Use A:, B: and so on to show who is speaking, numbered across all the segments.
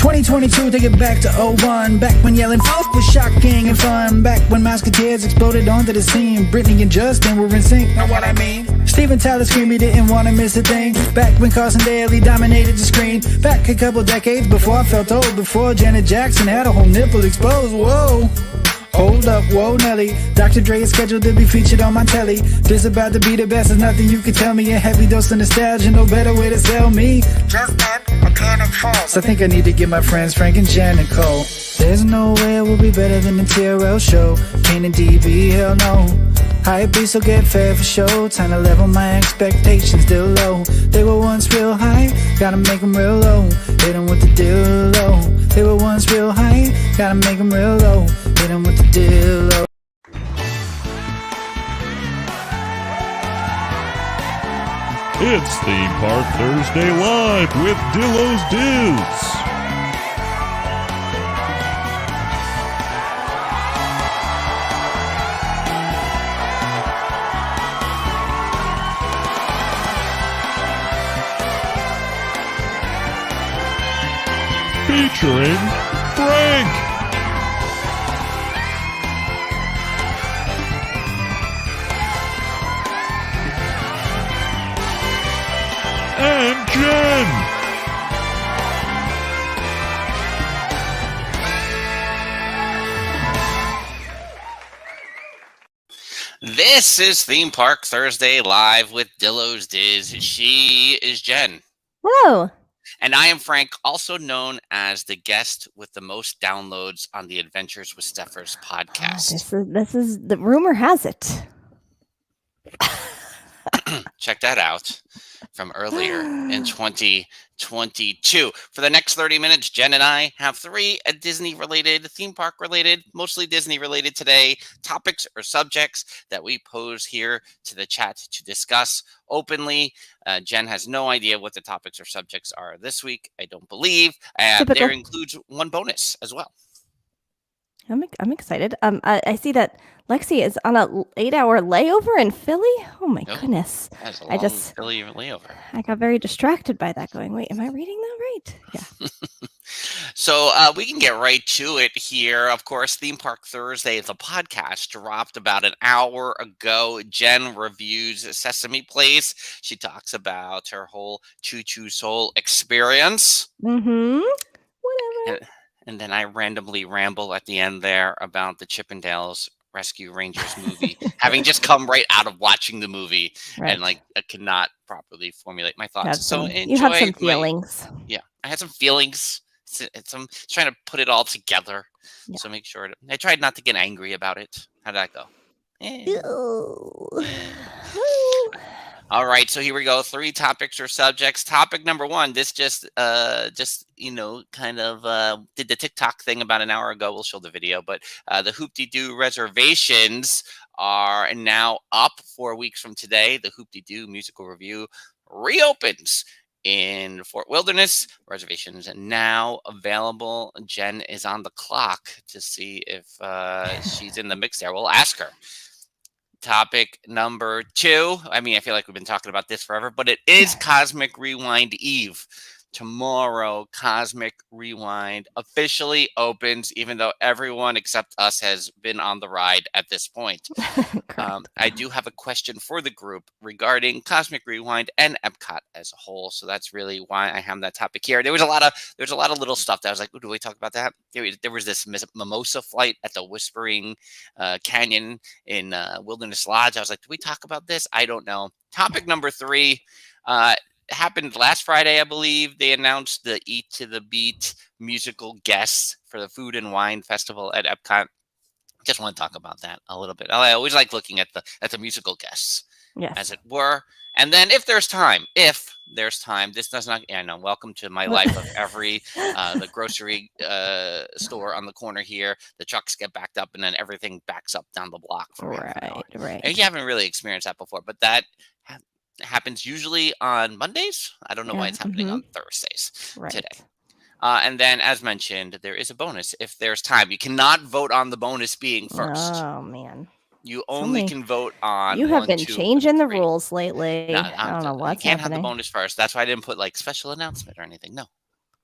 A: 2022, take it back to '01. Back when yelling fuck was shocking and fun. Back when Musketeers exploded onto the scene. Britney and Justin were in sync, know what I mean? Steven Tyler screamed he didn't want to miss a thing. Back when Carson Daly dominated the screen. Back a couple decades before I felt old. Before Janet Jackson had a whole nipple exposed. Whoa. Hold up, whoa Nelly. Dr. Dre is scheduled to be featured on my telly. This about to be the best, there's nothing you can tell me. A heavy dose of nostalgia, no better way to sell me. Just then, a panic falls. I think I need to get my friends Frank and Jen and Cole. There's no way it will be better than the TRL show. Kane and DB, hell no. Hype beats will get fair for show. Time to level my expectations, still low. They were once real high, gotta make them real low. Hit them with the Dillo. They were once real high, gotta make them real low. Hit them with the Dillo.
B: It's Theme Park Thursday Live with Dillos Diz. Featuring Frank and Jen.
C: This is Theme Park Thursday Live with Dillos Diz. She is Jen.
D: Hello.
C: And I am Frank, also known as the guest with the most downloads on the Adventures with Steffers podcast.
D: This is the rumor has it.
C: Check that out from earlier in 2022. For the next 30 minutes, Jen and I have three Disney-related, theme park-related, mostly Disney-related today, topics or subjects that we pose here to the chat to discuss openly. Jen has no idea what the topics or subjects are this week, I don't believe. There includes one bonus as well.
D: I'm excited. I see that Lexi is on a 8-hour layover in Philly. Oh my goodness!
C: That's a long Philly layover.
D: I got very distracted by that. Going, wait, am I reading that right? Yeah.
C: So we can get right to it here. Of course, Theme Park Thursday, the podcast dropped about an hour ago. Jen reviews Sesame Place. She talks about her whole Choo Choo Soul experience.
D: Whatever.
C: And then I randomly ramble at the end there about the Chippendales Rescue Rangers movie, having just come right out of watching the movie, and I could not properly formulate my thoughts.
D: You have some feelings.
C: I had some feelings. I'm trying to put it all together. Yeah. So make sure I tried not to get angry about it. How did that go? All right, so here we go. 3 topics or subjects. Topic number 1. This just kind of did the TikTok thing about an hour ago. We'll show the video, but the Hoop-de-Doo reservations are now up 4 weeks from today. The Hoop-de-Doo musical review reopens in Fort Wilderness. Reservations are now available. Jen is on the clock to see if she's in the mix there. We'll ask her. Topic number 2. I mean, I feel like we've been talking about this forever, but it is Cosmic Rewind Eve. Tomorrow, Cosmic Rewind officially opens, even though everyone except us has been on the ride at this point. I do have a question for the group regarding Cosmic Rewind and Epcot as a whole. So that's really why I have that topic here. There's a lot of little stuff that I was like, do we talk about that? There was this mimosa flight at the Whispering Canyon in Wilderness Lodge. I was like, do we talk about this? I don't know. Topic number 3. Happened last Friday, I believe. They announced the Eat to the Beat musical guests for the Food and Wine Festival at Epcot. Just want to talk about that a little bit. I always like looking at the musical guests, as it were. And then if there's time, this does not. I know. Welcome to my life of every the grocery store on the corner here. The trucks get backed up, and then everything backs up down the block. Right. And you haven't really experienced that before, but that happens usually on Mondays. I don't know why it's happening on Thursdays today. And then, as mentioned, there is a bonus if there's time. You cannot vote on the bonus being first.
D: Oh, man.
C: You only can vote on
D: You have
C: 1,
D: been
C: 2,
D: changing the
C: 3.
D: rules lately.
C: No,
D: I don't know what's
C: You can't
D: happening.
C: have the bonus first. That's why I didn't put special announcement or anything. No.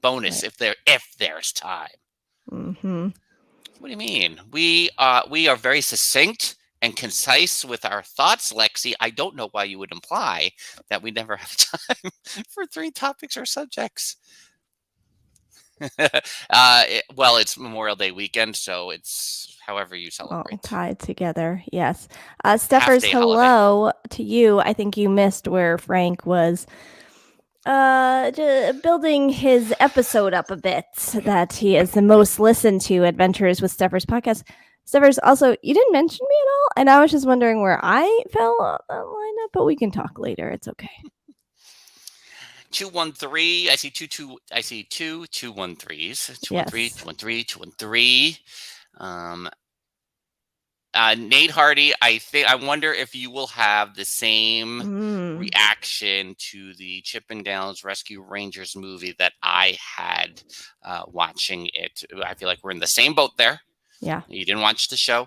C: Bonus
D: Right.
C: if there's time.
D: Mm-hmm.
C: What do you mean? We are very succinct and concise with our thoughts, Lexi. I don't know why you would imply that we never have time for 3 topics or subjects. Well, it's Memorial Day weekend, so it's however you
D: All
C: celebrate.
D: tied together. Yes.
C: Half
D: Steffers,
C: day holiday.
D: hello to you. I think you missed where Frank was building his episode up a bit, that he is the most listened to Adventures with Steffers podcast. Steffers, also, you didn't mention me at all, and I was just wondering where I fell on that lineup, but we can talk later. It's okay.
C: 213. I see two 213s. 213,
D: Yes.
C: 213, 213. Nate Hardy, I wonder if you will have the same reaction to the Chippendales Rescue Rangers movie that I had watching it. I feel like we're in the same boat there.
D: Yeah.
C: You didn't watch the show.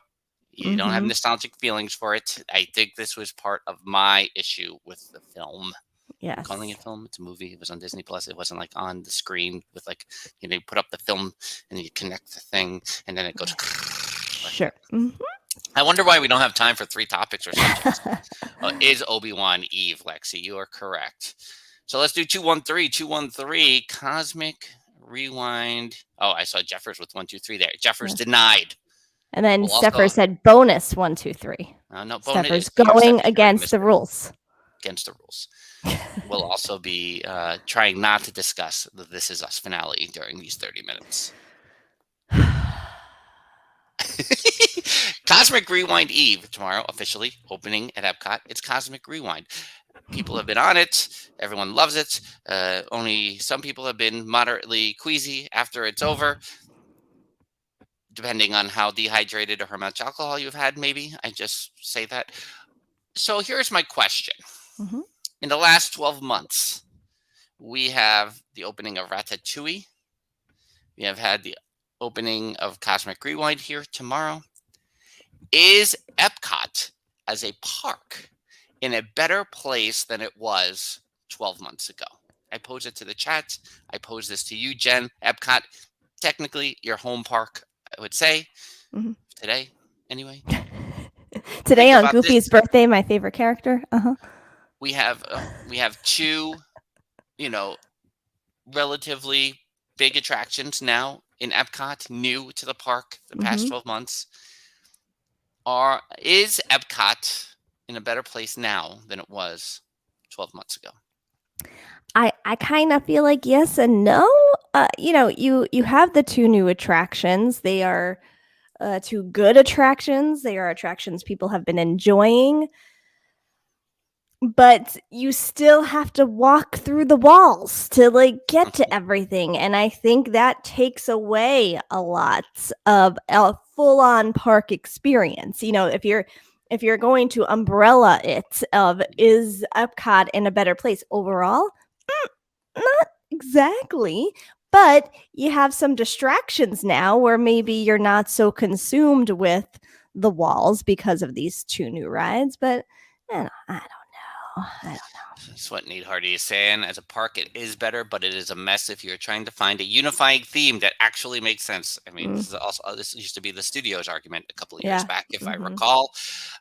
C: You don't have nostalgic feelings for it. I think this was part of my issue with the film.
D: Yes.
C: I'm calling it film. It's a movie. It was on Disney Plus. It wasn't like on the screen with like, you put up the film and you connect the thing and then it goes.
D: Sure.
C: I wonder why we don't have time for 3 topics or subjects. Is Obi-Wan Eve, Lexi? You are correct. So let's do 213. 213, Cosmic Rewind. Oh, I saw Jeffers with 123 there. Jeffers denied.
D: And then Steffers said bonus 1, 2, 3.
C: No, bonus.
D: Steffers going against the rules.
C: Against the rules. We'll also be trying not to discuss the This Is Us finale during these 30 minutes. Cosmic Rewind Eve tomorrow, officially opening at Epcot. It's Cosmic Rewind. People have been on it. Everyone loves it. Only some people have been moderately queasy after it's over, depending on how dehydrated or how much alcohol you've had, maybe. I just say that. So here's my question. In the last 12 months, we have the opening of Ratatouille. We have had the opening of Cosmic Rewind here tomorrow. Is Epcot as a park in a better place than it was 12 months ago? I pose it to the chat. I pose this to you, Jen. Epcot, technically your home park, I would say. Today, anyway.
D: Today on Goofy's birthday, my favorite character.
C: We have 2, relatively big attractions now in Epcot, new to the park the past 12 months. Is Epcot in a better place now than it was 12 months ago?
D: I kind of feel like yes and no. You have the 2 new attractions. They are 2 good attractions. They are attractions people have been enjoying. But you still have to walk through the walls to get to everything. And I think that takes away a lot of a full-on park experience. If you're going to umbrella it is Epcot in a better place overall? Not exactly. But you have some distractions now where maybe you're not so consumed with the walls because of these 2 new rides. But I don't know.
C: That's what Nate Hardy is saying. As a park, it is better, but it is a mess if you're trying to find a unifying theme that actually makes sense. I mean, this used to be the studio's argument a couple of years back, if I recall.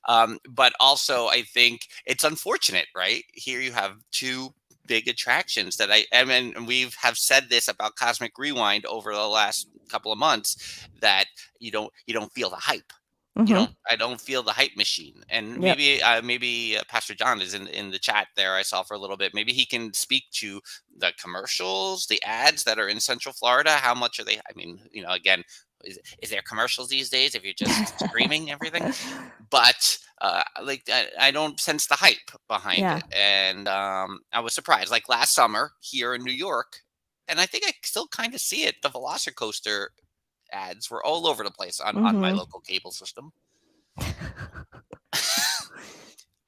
C: But also, I think it's unfortunate, right? Here you have 2 big attractions that we have said this about Cosmic Rewind over the last couple of months, that you don't feel the hype. I don't feel the hype machine. And maybe Pastor John is in the chat there. I saw for a little bit. Maybe he can speak to the commercials, the ads that are in Central Florida. How much are they? I mean, again, is there commercials these days if you're just streaming everything? But I don't sense the hype behind it. And I was surprised. Like last summer here in New York, and I think I still kind of see it. The Velocicoaster ads were all over the place on my local cable system.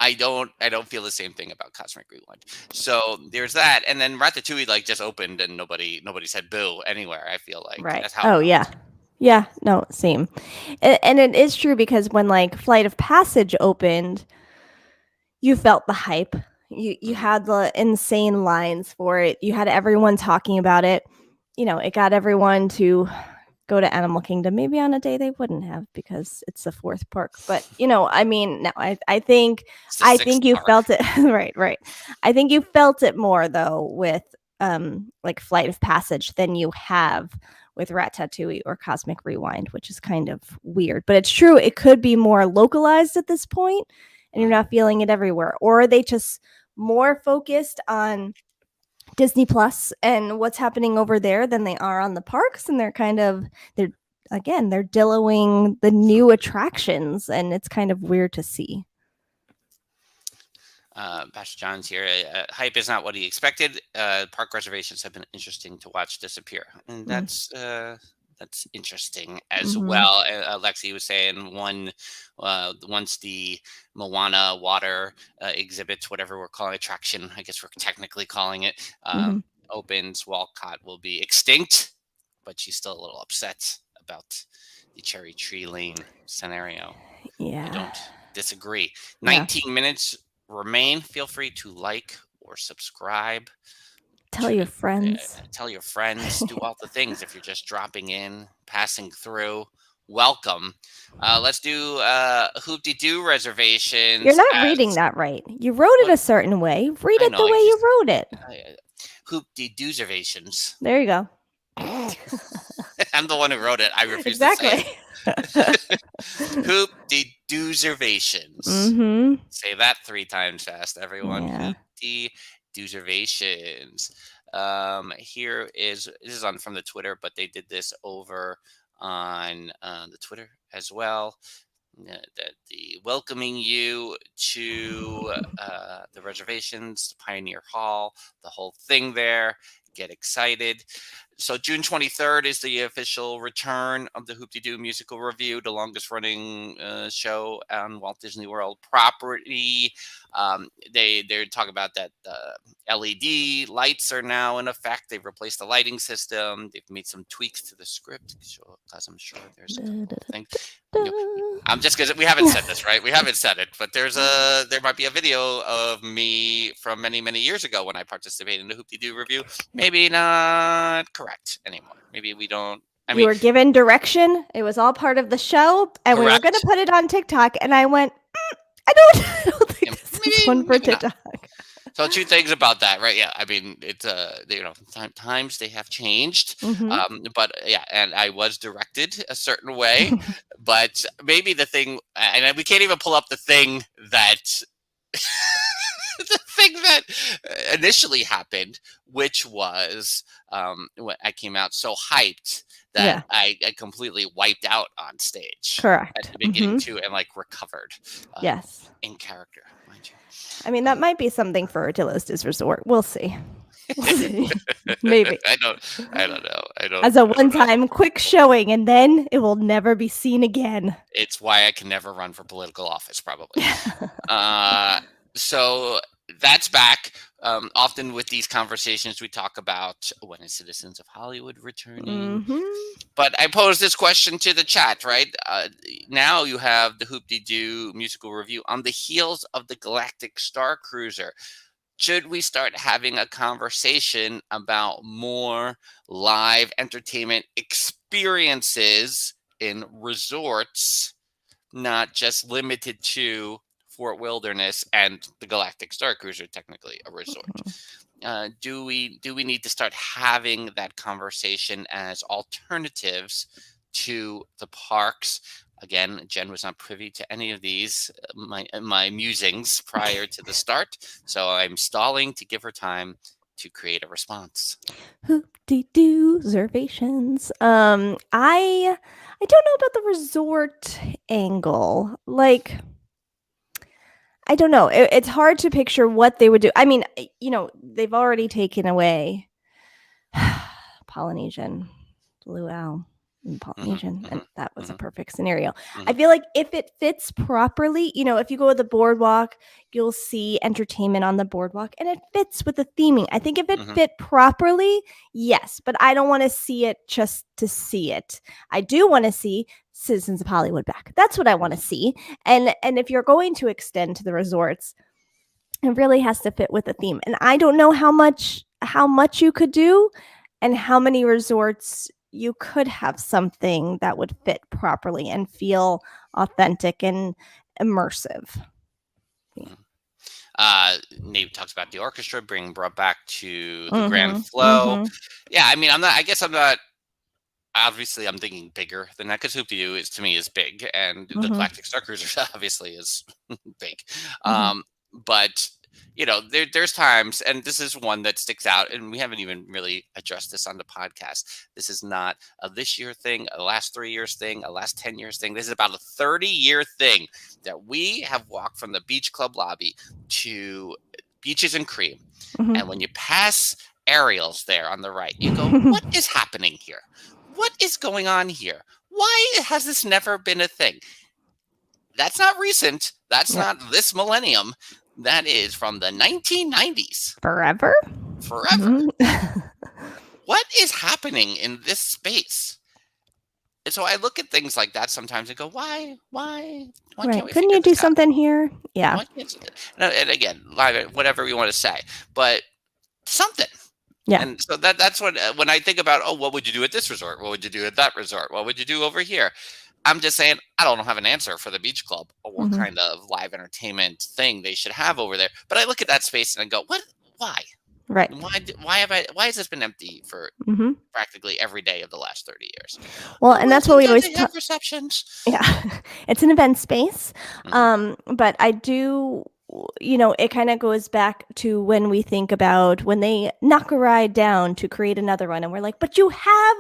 C: I don't feel the same thing about Cosmic Rewind. So there's that, and then Ratatouille just opened and nobody said boo anywhere. I feel like that's how.
D: No, same. And it is true because when Flight of Passage opened, you felt the hype. You had the insane lines for it. You had everyone talking about it. it got everyone to go to Animal Kingdom, maybe on a day they wouldn't have because it's the fourth park. But I mean, no, I think
C: It's the sixth
D: you
C: park.
D: felt it right. I think you felt it more though with like Flight of Passage than you have with Ratatouille or Cosmic Rewind, which is kind of weird. But it's true, it could be more localized at this point, and you're not feeling it everywhere. Or are they just more focused on Disney Plus and what's happening over there than they are on the parks, and they're Dilloing the new attractions, and it's kind of weird to see.
C: Pastor John's here. Hype is not what he expected. Park reservations have been interesting to watch disappear, and that's interesting as well. Lexi was saying once the Moana water exhibit, whatever we're calling attraction, I guess we're technically calling it, opens, Walcott will be extinct, but she's still a little upset about the Cherry Tree Lane scenario.
D: Yeah,
C: I don't disagree. 19 minutes remain. Feel free to like or subscribe.
D: Tell your friends.
C: Tell your friends. Do all the things. If you're just dropping in, passing through, welcome. Let's do Hoop-de-Doo reservations.
D: You're not reading that right. You wrote it a certain way. Read it the way you wrote it.
C: Hoop-de-Doo-servations.
D: There you go.
C: I'm the one who wrote it. I refuse to say it. Hoop-de-Doo-servations. Say that 3 times fast, everyone.
D: Yeah.
C: Hoop-de-Doo-servations. Here is this is on from the Twitter, but they did this over on the Twitter as well. That the welcoming you to the reservations, the Pioneer Hall, the whole thing there. Get excited. So June 23rd is the official return of the Hoop-de-Doo musical review, the longest running show on Walt Disney World property. They're talking about that LED lights are now in effect. They've replaced the lighting system. They've made some tweaks to the script because I'm sure there's a couple of things. I'm just because we haven't said this, right? We haven't said it, but there might be a video of me from many years ago when I participated in the Hoop-de-Doo review. Maybe not correct anymore. Maybe we don't.
D: You were given direction. It was all part of the show, and we were going to put it on TikTok. And I went, I don't think this is one for TikTok.
C: So 2 things about that, right? Yeah, I mean, it's times they have changed, but yeah, and I was directed a certain way, but maybe the thing, and we can't even pull up the thing that the thing that initially happened, which was when I came out so hyped that I completely wiped out on stage.
D: Correct.
C: At the beginning too, and recovered.
D: Yes.
C: In character, mind you.
D: I mean, that might be something for Dillos Resort. We'll see. Maybe.
C: I don't know.
D: As a one-time quick showing, and then it will never be seen again.
C: It's why I can never run for political office, probably. So that's back. Often with these conversations, we talk about when is Citizens of Hollywood returning. But I posed this question to the chat, right? Now you have the Hoop-de-Doo musical review on the heels of the Galactic Star Cruiser. Should we start having a conversation about more live entertainment experiences in resorts, not just limited to Fort Wilderness and the Galactic Star Cruiser, technically a resort? Do we need to start having that conversation as alternatives to the parks? Again, Jen was not privy to any of these, my musings prior to the start, so I'm stalling to give her time to create a response.
D: Hoop-de-doo-servations. I don't know about the resort angle. I don't know. It's hard to picture what they would do. I mean, they've already taken away Polynesian, Luau, and Polynesian, and that was a perfect scenario. I feel like if it fits properly, if you go to the boardwalk, you'll see entertainment on the boardwalk, and it fits with the theming. I think if it fit properly, yes, but I don't want to see it just to see it. I do want to see Citizens of Hollywood back. That's what I want to see. And if you're going to extend to the resorts, it really has to fit with the theme. And I don't know how much you could do. and how many resorts you could have something that would fit properly and feel authentic and immersive.
C: Nate talks about the orchestra being brought back to the grand flow.
D: Mm-hmm.
C: Yeah, I mean, I guess I'm not. Obviously, I'm thinking bigger than that because Hoop-Dee-Doo is, to me, is big, and the Galactic Star Cruiser obviously is big. But there's times, and this is one that sticks out, and we haven't even really addressed this on the podcast. This is not a this year thing, a last 3 years thing, a last 10 years thing. This is about a 30-year thing that we have walked from the beach club lobby to Beaches and Cream. And when you pass Ariel's there on the right, you go, what is happening here? What is going on here? Why has this never been a thing? That's not recent. That's not this millennium. That is from the 1990s.
D: Forever.
C: What is happening in this space? And so I look at things like that sometimes and go, why can't we
D: Couldn't you do something here? Yeah.
C: And again, whatever we want to say, but something.
D: Yeah.
C: And so that's what, when I think about, what would you do at this resort? What would you do at that resort? What would you do over here? I'm just saying, I don't have an answer for the beach club or what kind of live entertainment thing they should have over there. But I look at that space and I go, why?
D: Right.
C: Why has this been empty for practically every day of the last 30 years?
D: Well, and that's what we always
C: have receptions.
D: Yeah. It's an event space. But I do, it kind of goes back to when we think about when they knock a ride down to create another one. And we're like, but you have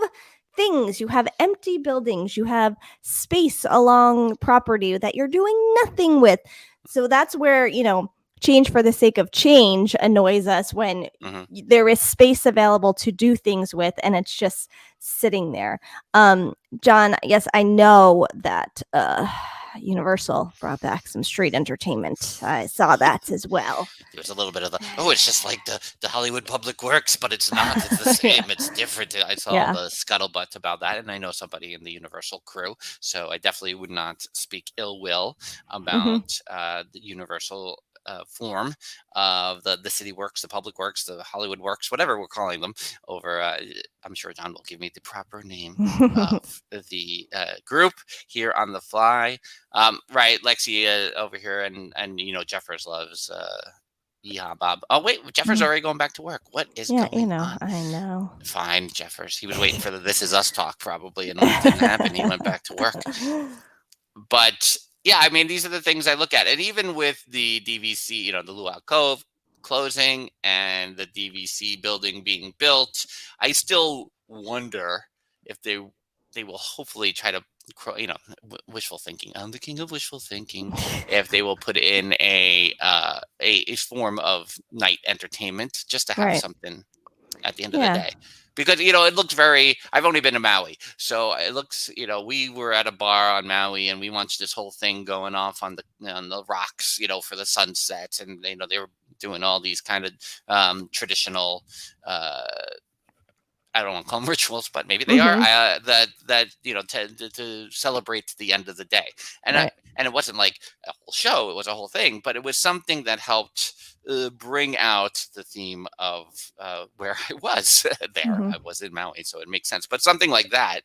D: things, you have empty buildings, you have space along property that you're doing nothing with. So that's where, change for the sake of change annoys us when there is space available to do things with and it's just sitting there. John, yes, I know that Universal brought back some street entertainment. I saw that as well.
C: There's a little bit of it's just like the Hollywood Public Works, but it's not. It's the same. It's different. I saw the scuttlebutt about that, and I know somebody in the Universal crew, so I definitely would not speak ill will about the Universal form of the city works, the public works, the Hollywood works, whatever we're calling them over. I'm sure John will give me the proper name of the group here on the fly. Right, Lexi over here, and Jeffers loves Yeehaw Bob. Oh wait, Jeffers already going back to work. What is going on?
D: I know.
C: Fine, Jeffers. He was waiting for the "This Is Us" talk probably, and it didn't happen. He went back to work. But yeah, I mean, these are the things I look at. And even with the DVC, the Luau Cove closing and the DVC building being built, I still wonder if they will hopefully try to, wishful thinking. I'm the king of wishful thinking. If they will put in a form of night entertainment just to have something at the end of the day. Because, it looked I've only been to Maui. So it looks, we were at a bar on Maui and we watched this whole thing going off on the rocks, for the sunset. And, they were doing all these kind of traditional, I don't want to call them rituals, but maybe they are, to celebrate the end of the day. And and it wasn't like a whole show. It was a whole thing, but it was something that helped bring out the theme of where I was there. I was in Maui, so it makes sense. But something like that,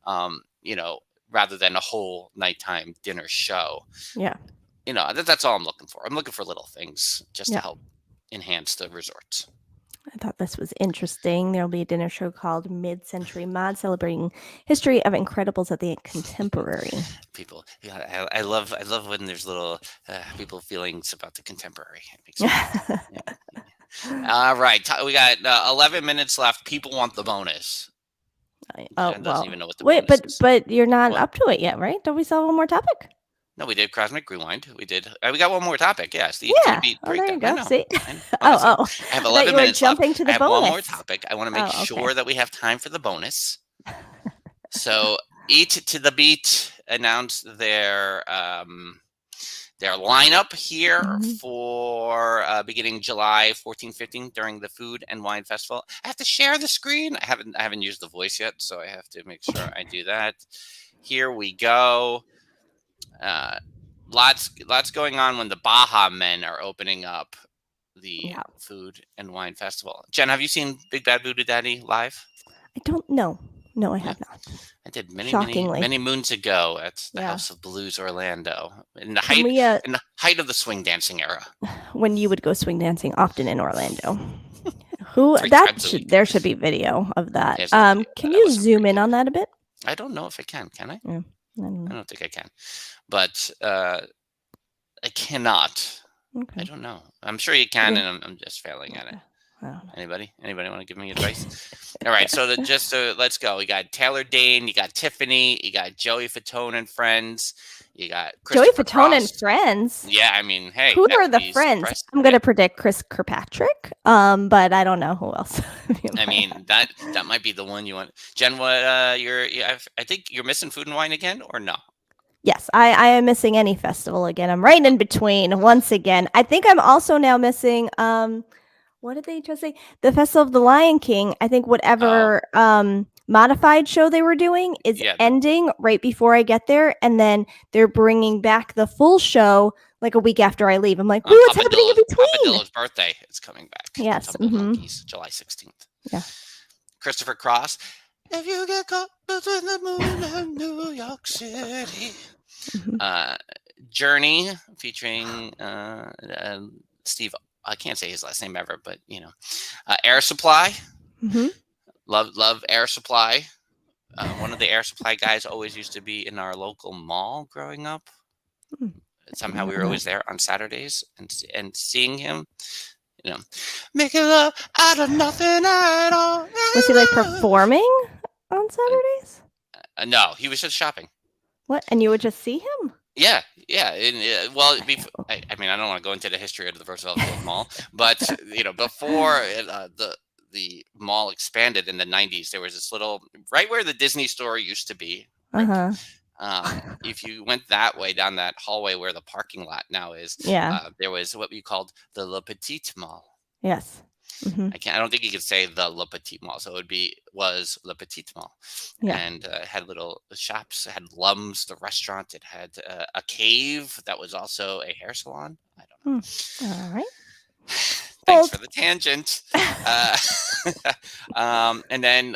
C: rather than a whole nighttime dinner show. Yeah. That's all I'm looking for. I'm looking for little things just to help enhance the resorts.
D: I thought this was interesting. There'll be a dinner show called Mid-Century Mod, celebrating history of Incredibles at the Contemporary.
C: People, I love when there's little people feelings about the contemporary. It makes sense. All right, we got 11 minutes left. People want the bonus. Doesn't even know what the bonus is.
D: But you're not up to it yet, right? Don't we still have one more topic?
C: No, we did Cosmic Rewind. We did. We got one more topic. Yes.
D: There you go. See?
C: I have 11 minutes
D: jumping
C: left.
D: To the
C: I have
D: bonus.
C: one more topic. I want to make sure that we have time for the bonus. So, Eat to the Beat announced their lineup here for beginning July 14, 15 during the Food and Wine Festival. I have to share the screen. I haven't used the voice yet, so I have to make sure I do that. Here we go. Lots going on when the Baja Men are opening up the Food and Wine Festival. Jen, have you seen Big Bad Voodoo Daddy live?
D: I don't know. No, I have not.
C: I did many
D: Shockingly.
C: moons ago at the House of Blues Orlando in the
D: Can
C: height of the swing dancing era.
D: When you would go swing dancing often in Orlando. There should be video of that. Can you zoom in on that a bit?
C: I don't know if I can. Can I?
D: Yeah,
C: I don't think I can. But I cannot.
D: Okay.
C: I don't know. I'm sure you can,
D: Yeah.
C: and I'm just failing at it.
D: I don't know.
C: Anybody want to give me advice? All right, so let's go. We got Taylor Dane, you got Tiffany, you got Joey Fatone and friends, you got
D: Joey
C: Christopher
D: Fatone and
C: Cross.
D: friends.
C: Yeah, I mean, hey,
D: Who
C: that
D: are
C: would
D: the
C: be
D: friends?
C: surprising.
D: I'm gonna predict Chris Kirkpatrick. But I don't know who else.
C: I mean, that might be the one you want. Jen, what I think you're missing Food and Wine again, or no?
D: Yes, I am missing any festival again. I'm right in between once again. I think I'm also now missing what did they just say? The Festival of the Lion King. I think whatever modified show they were doing is ending right before I get there, and then they're bringing back the full show like a week after I leave. I'm like, what's happening in between?
C: Papa Dillo's birthday is coming back.
D: Yes.
C: July 16th.
D: Yeah.
C: Christopher Cross. If you get caught between the moon and New York City. Journey featuring Steve. I can't say his last name ever, but Air Supply. Love Air Supply. One of the Air Supply guys always used to be in our local mall growing up. Somehow we were always there on Saturdays and seeing him, making love out of nothing at all.
D: Was he like performing on Saturdays?
C: No, he was just shopping.
D: What? And you would just see him?
C: Yeah. Well, I mean, I don't want to go into the history of the Roosevelt Field Mall, but before the mall expanded in the 90s, there was this little right where the Disney store used to be. Right? If you went that way down that hallway where the parking lot now is, there was what we called the Le Petit Mall.
D: Yes.
C: I don't think you could say the Le Petit Mall, so was Le Petit Mall, and had little shops. It had Lum's, the restaurant. It had a cave that was also a hair salon. I don't know.
D: All right.
C: Thanks for the tangent. And then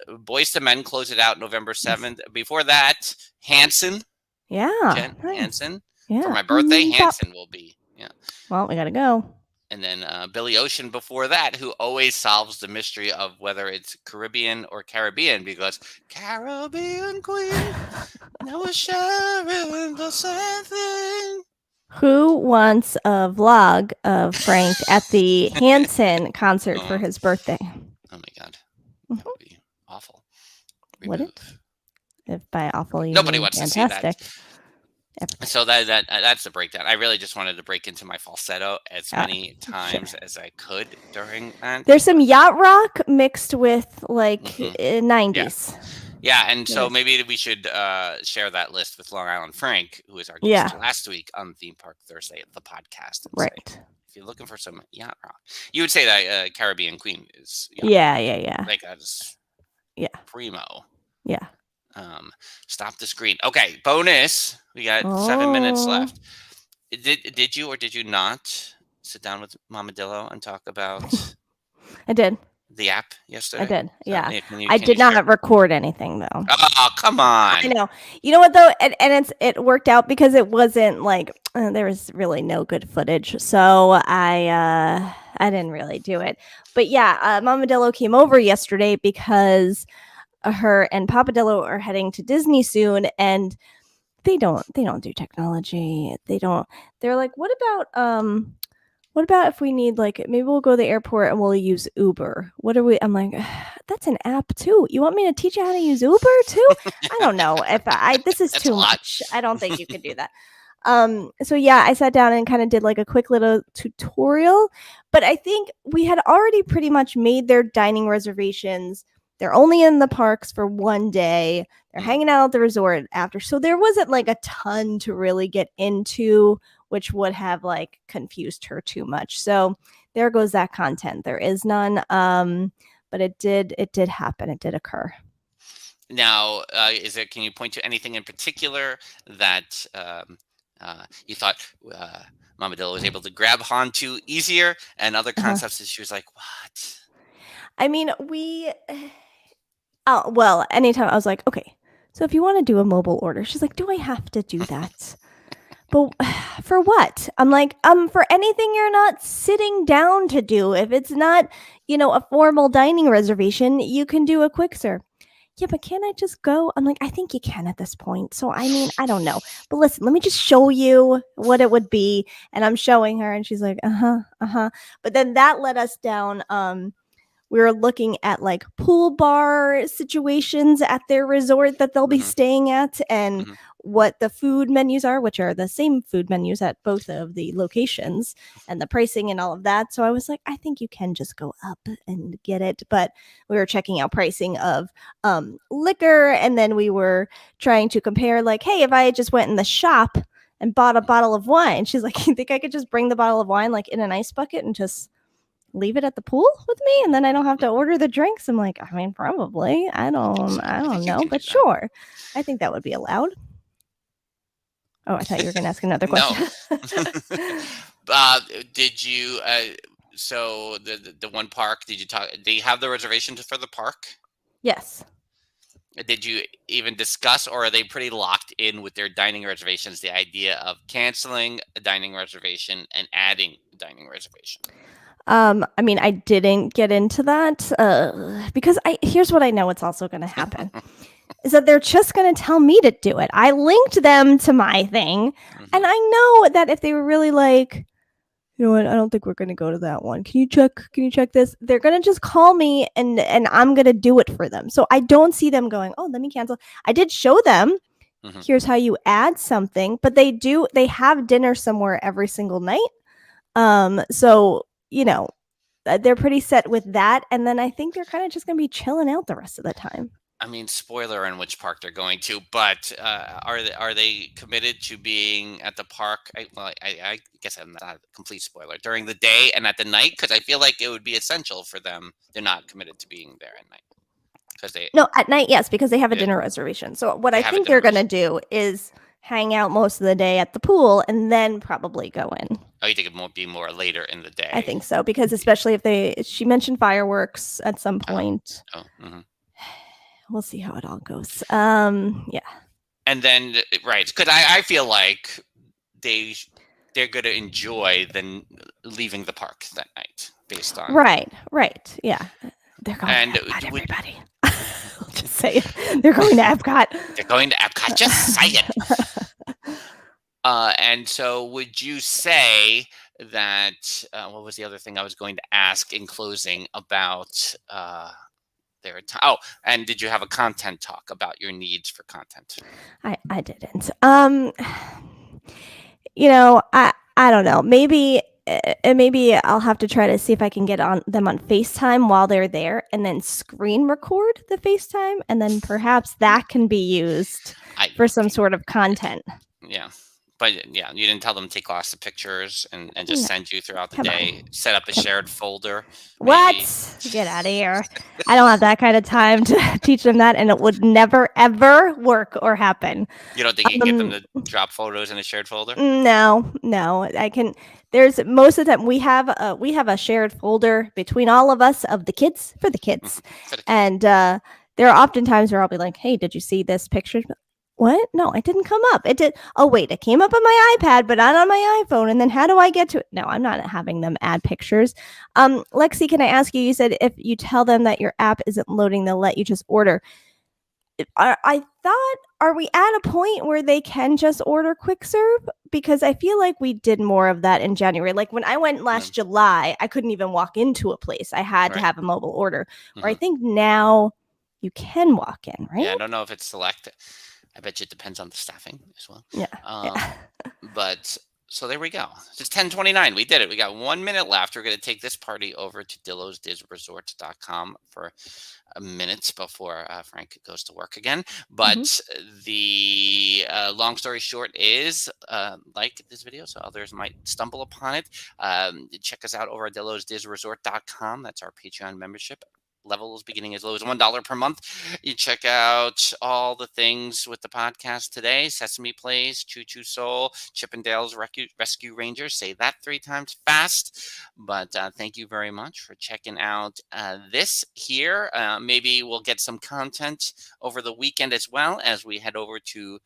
C: Boyz II Men closed it out November 7th. Before that, Hanson.
D: Yeah.
C: Jen Hanson.
D: Yeah.
C: For my birthday, Hanson will be. Yeah.
D: Well, we gotta go.
C: And then Billy Ocean before that, who always solves the mystery of whether it's Caribbean or Caribbean, because Caribbean Queen, now we're sharing the same thing.
D: Who wants a vlog of Frank at the Hanson concert for his birthday?
C: Oh my God. That would be awful.
D: Would it? If by awful you
C: Nobody
D: mean
C: wants
D: fantastic.
C: to see that. So that's the breakdown. I really just wanted to break into my falsetto as many times as I could during that.
D: There's some yacht rock mixed with 90s.
C: Yeah, and so maybe we should share that list with Long Island Frank, who was our guest last week on Theme Park Thursday, the podcast.
D: Right.
C: Say, if you're looking for some yacht rock, you would say that Caribbean Queen is.
D: Yeah.
C: Like that's. Primo.
D: Yeah.
C: Stop the screen. Okay, bonus. We got 7 minutes left. Did you or did you not sit down with Mama Dillo and talk about?
D: I did.
C: The app yesterday?
D: I did. Yeah.
C: Can
D: I did not record anything though.
C: Oh, come on.
D: I know. You know what though? And it worked out because it wasn't like there was really no good footage. So I didn't really do it. But yeah, Mama Dillo came over yesterday because her and Papa Dillo are heading to Disney soon, and they don't do technology. They're like, what about if we need maybe we'll go to the airport and we'll use Uber. I'm like, that's an app too. You want me to teach you how to use Uber too? I don't know if this is too much. I don't think you can do that. So yeah, I sat down and kind of did a quick little tutorial, but I think we had already pretty much made their dining reservations. They're only in the parks for one day. They're hanging out at the resort after. So there wasn't a ton to really get into, which would have confused her too much. So there goes that content. There is none. But it did happen. It did occur.
C: Now, can you point to anything in particular that you thought Mama Dillo was able to grab onto easier, and other
D: Uh-huh.
C: concepts that she was like, what?
D: I mean, oh, well, anytime I was like, okay, so if you want to do a mobile order, she's like, do I have to do that? But for what? I'm like, for anything you're not sitting down to do. If it's not, a formal dining reservation, you can do a quick serve. Yeah, but can I just go? I'm like, I think you can at this point. So, I mean, I don't know. But listen, let me just show you what it would be. And I'm showing her, and she's like, uh-huh, uh-huh. But then that led us down, we were looking at like pool bar situations at their resort that they'll be staying at, and what the food menus are, which are the same food menus at both of the locations, and the pricing and all of that. So I was like, I think you can just go up and get it. But we were checking out pricing of liquor, and then we were trying to compare, like, hey, if I just went in the shop and bought a bottle of wine, she's like, you think I could just bring the bottle of wine like in an ice bucket and just leave it at the pool with me, and then I don't have to order the drinks? I'm like, I mean, probably. I don't know, but sure. I think that would be allowed. Oh, I thought you were going to ask another question.
C: No. Did you? So the one park? Did you talk? Do you have the reservation for the park?
D: Yes.
C: Did you even discuss, or are they pretty locked in with their dining reservations? The idea of canceling a dining reservation and adding a dining reservation.
D: I mean, I didn't get into that because here's what I know it's also going to happen. Is that they're just going to tell me to do it. I linked them to my thing, and I know that if they were really like, you know what, I don't think we're going to go to that one. Can you check this? They're going to just call me, and I'm going to do it for them. So I don't see them going, oh, let me cancel. I did show them, here's how you add something, but they have dinner somewhere every single night. So, they're pretty set with that. And then I think they're kind of just going to be chilling out the rest of the time.
C: I mean, spoiler in which park they're going to, but are they committed to being at the park? I guess I'm not a complete spoiler, during the day and at the night, because I feel like it would be essential for them. They're not committed to being there at night.
D: No, at night, yes, because they have a dinner reservation. So what I think they're going to do is hang out most of the day at the pool and then probably go in.
C: Oh, you think it won't be more later in the day?
D: I think so, because especially if she mentioned fireworks at some point. We'll see how it all goes. Yeah.
C: And then, right, because I feel like they're going to enjoy then leaving the park that night based on.
D: Right. Yeah. They're going to Epcot, everybody. I'll just say it. They're going to Epcot.
C: They're going to Epcot. Just say it. And so would you say that, what was the other thing I was going to ask in closing about their time? Oh, and did you have a content talk about your needs for content?
D: I didn't. I don't know. Maybe I'll have to try to see if I can get them on FaceTime while they're there, and then screen record the FaceTime, and then perhaps that can be used for some sort of content.
C: Yeah. But yeah, you didn't tell them to take lots of pictures and just send you throughout the day. Set up a shared folder. Maybe.
D: What? Get out of here. I don't have that kind of time to teach them that, and it would never, ever work or happen.
C: You don't think you can get them to drop photos in a shared folder?
D: No. I can. There's most of the time we have a shared folder between all of us of the kids for the kids. And there are often times where I'll be like, hey, did you see this picture? What? No, it didn't come up. It did. Oh, wait, it came up on my iPad, but not on my iPhone. And then how do I get to it? No, I'm not having them add pictures. Lexi, can I ask you, you said if you tell them that your app isn't loading, they'll let you just order. I thought, are we at a point where they can just order quick serve? Because I feel like we did more of that in January. Like when I went last July, I couldn't even walk into a place. I had to have a mobile order. Or I think now you can walk in, right?
C: Yeah, I don't know if it's selected. I bet you it depends on the staffing as well.
D: Yeah.
C: But so there we go. It's 10:29. We did it. We got 1 minute left. We're going to take this party over to DillosDizResorts.com for a minute before Frank goes to work again. But the long story short is like this video so others might stumble upon it. Check us out over at DillosDizResort.com. That's our Patreon membership. levels beginning as low as $1 per month. You check out all the things with the podcast today: Sesame Plays, Choo Choo Soul, Chippendales Rescue Rangers. Say that 3 times fast. But thank you very much for checking out this here. Maybe we'll get some content over the weekend as well as we head over to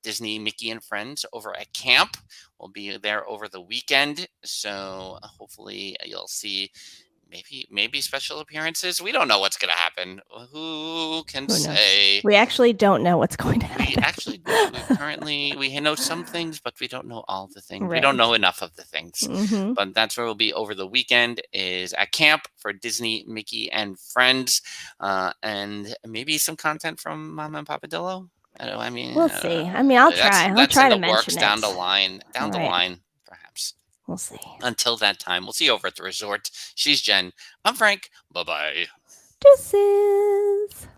C: Disney, Mickey, and Friends over at camp. We'll be there over the weekend. So hopefully you'll see maybe special appearances. We don't know what's going to happen. Who can say?
D: We actually don't know what's going to happen.
C: We actually do. We know some things, but we don't know all the things.
D: Right.
C: We don't know enough of the things.
D: Mhm.
C: But that's where we'll be over the weekend, is at camp for Disney, Mickey, and Friends. And maybe some content from Mama and Papa Dillo. I mean,
D: We'll see. I mean, I'll try. I'll
C: That's
D: try
C: in
D: to
C: the
D: mention
C: works
D: it.
C: down the line,
D: Right.
C: perhaps.
D: We'll see.
C: Until that time, we'll see you over at the resort. She's Jen. I'm Frank. Bye-bye.
D: Deuces.